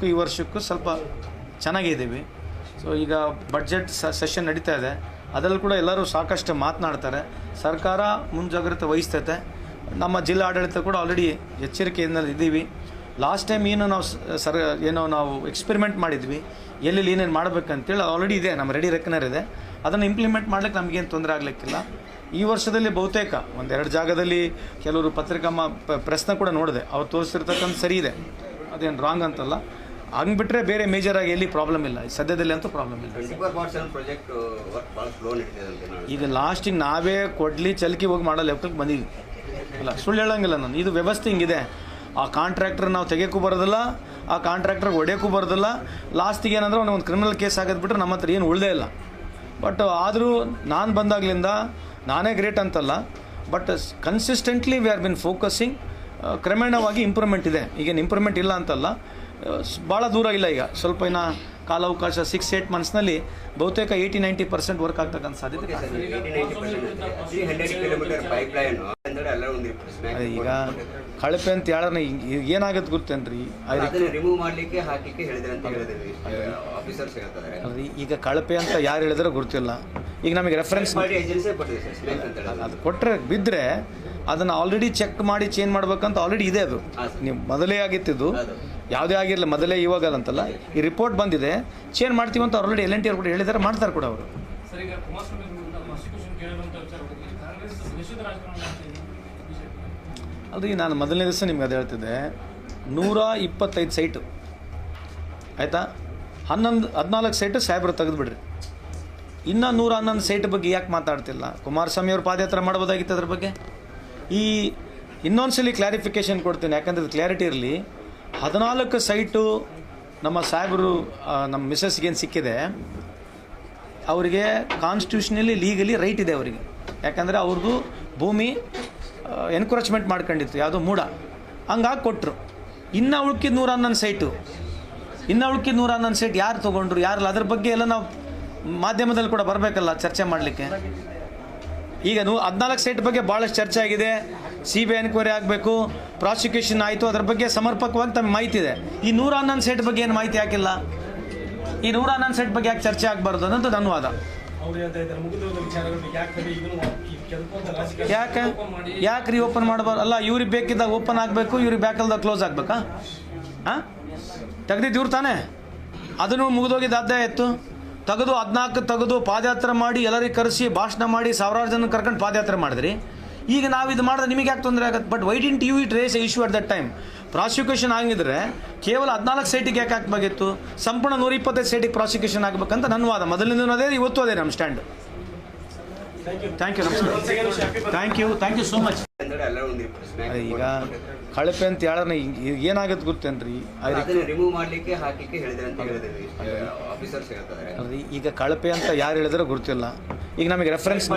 ಈ ವರ್ಷಕ್ಕೂ ಸ್ವಲ್ಪ ಚೆನ್ನಾಗಿದ್ದೀವಿ. ಸೊ ಈಗ ಬಡ್ಜೆಟ್ ಸೆಷನ್ ನಡೀತಾ ಇದೆ, ಅದರಲ್ಲಿ ಕೂಡ ಎಲ್ಲರೂ ಸಾಕಷ್ಟು ಮಾತನಾಡ್ತಾರೆ. ಸರ್ಕಾರ ಮುಂಜಾಗ್ರತೆ ವಹಿಸ್ತೈತೆ. ನಮ್ಮ ಜಿಲ್ಲಾ ಆಡಳಿತ ಕೂಡ ಆಲ್ರೆಡಿ ಎಚ್ಚರಿಕೆಯಿಂದ ಇದ್ದೀವಿ. ಲಾಸ್ಟ್ ಟೈಮ್ ಏನು ನಾವು ಎಕ್ಸ್ಪೆರಿಮೆಂಟ್ ಮಾಡಿದ್ವಿ, ಎಲ್ಲಿ ಏನೇನು ಮಾಡಬೇಕಂತೇಳಿ ಆಲ್ರೆಡಿ ಇದೆ, ನಮ್ಮ ರೆಡಿ ರೆಕನರ್ ಇದೆ. ಅದನ್ನು ಇಂಪ್ಲಿಮೆಂಟ್ ಮಾಡ್ಲಿಕ್ಕೆ ನಮಗೇನು ತೊಂದರೆ ಆಗಲಿಕ್ಕಿಲ್ಲ. ಈ ವರ್ಷದಲ್ಲಿ ಬಹುತೇಕ ಒಂದೆರಡು ಜಾಗದಲ್ಲಿ ಕೆಲವರು ಪತ್ರಿಕಾ ಪ್ರೆಸ್ನ ಕೂಡ ನೋಡಿದೆ, ಅವ್ರು ತೋರಿಸಿರ್ತಕ್ಕಂಥ ಸರಿ ಇದೆ, ಅದೇನು ರಾಂಗ್ ಅಂತಲ್ಲ. ಹಂಗ್ಬಿಟ್ರೆ ಬೇರೆ ಮೇಜರ್ ಆಗಿ ಎಲ್ಲಿ ಪ್ರಾಬ್ಲಮ್ ಇಲ್ಲ, ಸದ್ಯದಲ್ಲಿ ಅಂತೂ ಪ್ರಾಬ್ಲಮ್ ಇಲ್ಲ. ಈಗ ಲಾಸ್ಟಿಗೆ ನಾವೇ ಕೊಡ್ಲಿ ಚಲ್ಕಿ ಹೋಗಿ ಮಾಡೋ ಲೆಕ್ಕಕ್ಕೆ ಬಂದಿದ್ವಿ ಅಲ್ಲ, ಸುಳ್ಳು ಹೇಳೋಂಗಿಲ್ಲ ನಾನು. ಇದು ವ್ಯವಸ್ಥೆ ಹಿಂಗಿದೆ. ಆ ಕಾಂಟ್ರಾಕ್ಟರ್ ನಾವು ತೆಗಿಯೋಕ್ಕೂ ಬರೋದಿಲ್ಲ, ಆ ಕಾಂಟ್ರಾಕ್ಟ್ರಿಗೆ ಹೊಡೆಯೋಕ್ಕೂ ಬರೋದಿಲ್ಲ. ಲಾಸ್ಟಿಗೆ ಏನಂದ್ರೆ ಒಂದು ಕ್ರಿಮಿನಲ್ ಕೇಸ್ ಆಗೋದ್ಬಿಟ್ರೆ ನಮ್ಮ ಹತ್ರ ಏನು ಉಳಿದೇ ಇಲ್ಲ. ಬಟ್ ಆದರೂ ನಾನು ಬಂದಾಗಲಿಂದ ನಾನೇ ಗ್ರೇಟ್ ಅಂತಲ್ಲ, but consistently we are bin focusing. ಕ್ರಮೇಣವಾಗಿ ಇಂಪ್ರೂವ್ಮೆಂಟ್ ಇದೆ. ಈಗೇನು ಇಂಪ್ರೂವ್ಮೆಂಟ್ ಇಲ್ಲ ಅಂತಲ್ಲ, ಭಾಳ ದೂರ ಇಲ್ಲ. ಈಗ ಸ್ವಲ್ಪ ಇನ್ನು ಕಾಲಾವಕಾಶ 6-8 ಮಂತ್ಸ್ನಲ್ಲಿ ಬಹುತೇಕ 80-90% ವರ್ಕ್ ಆಗ್ತಕ್ಕಂಥ ಸಾಧ್ಯತೆ. ಈಗ ಕಳಪೆ ಅಂತ ಹೇಳಿದ್ರೆ ಏನಾಗುತ್ತೆ ಗೊತ್ತೇನ್ರಿ, ಈಗ ಕಳಪೆ ಅಂತ ಯಾರು ಹೇಳಿದ್ರೆ ಗೊತ್ತಿಲ್ಲ. ಈಗ ನಮಗೆ ರೆಫರೆನ್ಸ್ ಅದು ಕೊಟ್ಟರೆ ಬಿದ್ದರೆ ಅದನ್ನು ಆಲ್ರೆಡಿ ಚೆಕ್ ಮಾಡಿ ಚೇಂಜ್ ಮಾಡ್ಬೇಕಂತ ಆಲ್ರೆಡಿ ಇದೆ. ಅದು ನೀವು ಮೊದಲೇ ಆಗಿತ್ತಿದ್ದು, ಯಾವುದೇ ಆಗಿರಲಿ ಮೊದಲೇ ಇವಾಗ ಅಂತಲ್ಲ, ಈ ರಿಪೋರ್ಟ್ ಬಂದಿದೆ, ಚೇಂಜ್ ಮಾಡ್ತೀವಿ ಅಂತ ಆಲ್ರೆಡಿ LNT ಅವ್ರು ಕೂಡ ಹೇಳಿದ್ದಾರೆ, ಮಾಡ್ತಾರೆ ಕೂಡ ಅವರು. ಅದು ನಾನು ಮೊದಲನೇ ದಿವಸ ನಿಮ್ಗೆ ಅದು ಹೇಳ್ತಿದ್ದೆ, 125 ಸೈಟು ಆಯಿತಾ, 14 ಸೈಟು ಸಾಹೇಬರು ತೆಗೆದುಬಿಡ್ರಿ. ಇನ್ನೂ 111 ಸೈಟ್ ಬಗ್ಗೆ ಯಾಕೆ ಮಾತಾಡ್ತಿಲ್ಲ? ಕುಮಾರಸ್ವಾಮಿ ಅವ್ರು ಪಾದಯಾತ್ರೆ ಮಾಡ್ಬೋದಾಗಿತ್ತು ಅದ್ರ ಬಗ್ಗೆ. ಈ ಇನ್ನೊಂದ್ಸಲಿ ಕ್ಲಾರಿಫಿಕೇಷನ್ ಕೊಡ್ತೀನಿ, ಯಾಕಂದರೆ ಕ್ಲಾರಿಟಿ ಇರಲಿ. 14 ಸೈಟು ನಮ್ಮ ಸಾಹೇಬರು ನಮ್ಮ ಮಿಸಸ್ಗೇನು ಸಿಕ್ಕಿದೆ, ಅವರಿಗೆ ಕಾನ್ಸ್ಟಿಟ್ಯೂಷನಲ್ಲಿ ಲೀಗಲಿ ರೈಟ್ ಇದೆ ಅವರಿಗೆ. ಯಾಕಂದರೆ ಅವ್ರದ್ದು ಭೂಮಿ ಎನ್ಕ್ರೋಚ್ಮೆಂಟ್ ಮಾಡ್ಕೊಂಡಿತ್ತು, ಯಾವುದೋ ಮೂಡ, ಹಂಗಾಗಿ ಕೊಟ್ಟರು. ಇನ್ನೂ ಉಳ್ಕಿದ 111 ಸೈಟು, ಇನ್ನೂ ಉಳ್ಕಿದ 111 ಸೈಟ್ ಯಾರು ತೊಗೊಂಡ್ರು, ಯಾರಲ್ಲ, ಅದ್ರ ಬಗ್ಗೆ ಎಲ್ಲ ನಾವು ಮಾಧ್ಯಮದಲ್ಲಿ ಕೂಡ ಬರಬೇಕಲ್ಲ ಚರ್ಚೆ ಮಾಡಲಿಕ್ಕೆ. ಈಗ 14 ಸೈಟ್ ಬಗ್ಗೆ ಭಾಳಷ್ಟು ಚರ್ಚೆ ಆಗಿದೆ. CBI ಎನ್ಕ್ವೈರಿ ಆಗಬೇಕು, ಪ್ರಾಸಿಕ್ಯೂಷನ್ ಆಯಿತು, ಅದ್ರ ಬಗ್ಗೆ ಸಮರ್ಪಕವಾಗಿ ತಮಗೆ ಮಾಹಿತಿ ಇದೆ. ಈ 111 ಸೈಟ್ ಬಗ್ಗೆ ಏನು ಮಾಹಿತಿ ಹಾಕಿಲ್ಲ? ಈ 111 ಸೈಟ್ ಬಗ್ಗೆ ಯಾಕೆ ಚರ್ಚೆ ಆಗಬಾರ್ದು ಅನ್ನೋದು ನನ್ನ ವಾದ. ಯಾಕೆ ರೀ ಓಪನ್ ಮಾಡಬಾರ್ದು? ಅಲ್ಲ, ಇವ್ರಿಗೆ ಬೇಕಿದ್ದಾಗ ಓಪನ್ ಆಗಬೇಕು, ಇವ್ರಿಗೆ ಬೇಕಲ್ದಾಗ ಕ್ಲೋಸ್ ಆಗಬೇಕಾ? ಹಾಂ, ತೆಗ್ದಿದ್ದು ಇವ್ರು ತಾನೇ. ಅದನ್ನು ಮುಗಿದೋಗಿದ್ದು ಅಧ್ಯಾಯ ಇತ್ತು. ತೆಗೆದು 14 ತೆಗೆದು ಪಾದಯಾತ್ರೆ ಮಾಡಿ ಎಲ್ಲರಿಗೆ ಕರೆಸಿ ಭಾಷಣ ಮಾಡಿ ಸಾವಿರಾರು ಜನ ಕರ್ಕೊಂಡು ಪಾದಯಾತ್ರೆ ಮಾಡಿದ್ರಿ. ಈಗ ನಾವು ಇದು ಮಾಡಿದ್ರೆ ನಿಮಗೆ ಯಾಕೆ ತೊಂದರೆ ಆಗುತ್ತೆ? But why didn't you it raise issue at that time? Prosecution ಆಗಿದ್ರೆ ಕೇವಲ 14 ಸೈಟಿಗೆ ಯಾಕೆ ಹಾಕಬೇಕಿತ್ತು? ಸಂಪೂರ್ಣ 125 ಸೈಟಿಗೆ ಪ್ರಾಸಿಕ್ಯೂಷನ್ ಆಗಬೇಕಂತ ನನ್ನ ವಾದ. ಮೊದಲಿಂದ ಅದೇ, ಇವತ್ತು ಅದೇ ನಮ್ಮ ಸ್ಟ್ಯಾಂಡ್. ಥ್ಯಾಂಕ್ ಯು, ನಮಸ್ಕಾರ. Thank you so much. ಈಗ ಕಳಪೆ ಅಂತ ಹೇಳಿದ್ರೆ ಏನಾಗುತ್ತೆ ಗೊತ್ತೇನ್ರಿ, ಈಗ ಕಳಪೆ ಅಂತ ಯಾರು ಹೇಳಿದ್ರೆ ಗೊತ್ತಿಲ್ಲ. ಈಗ ನಮಗೆ ರೆಫರೆನ್ಸ್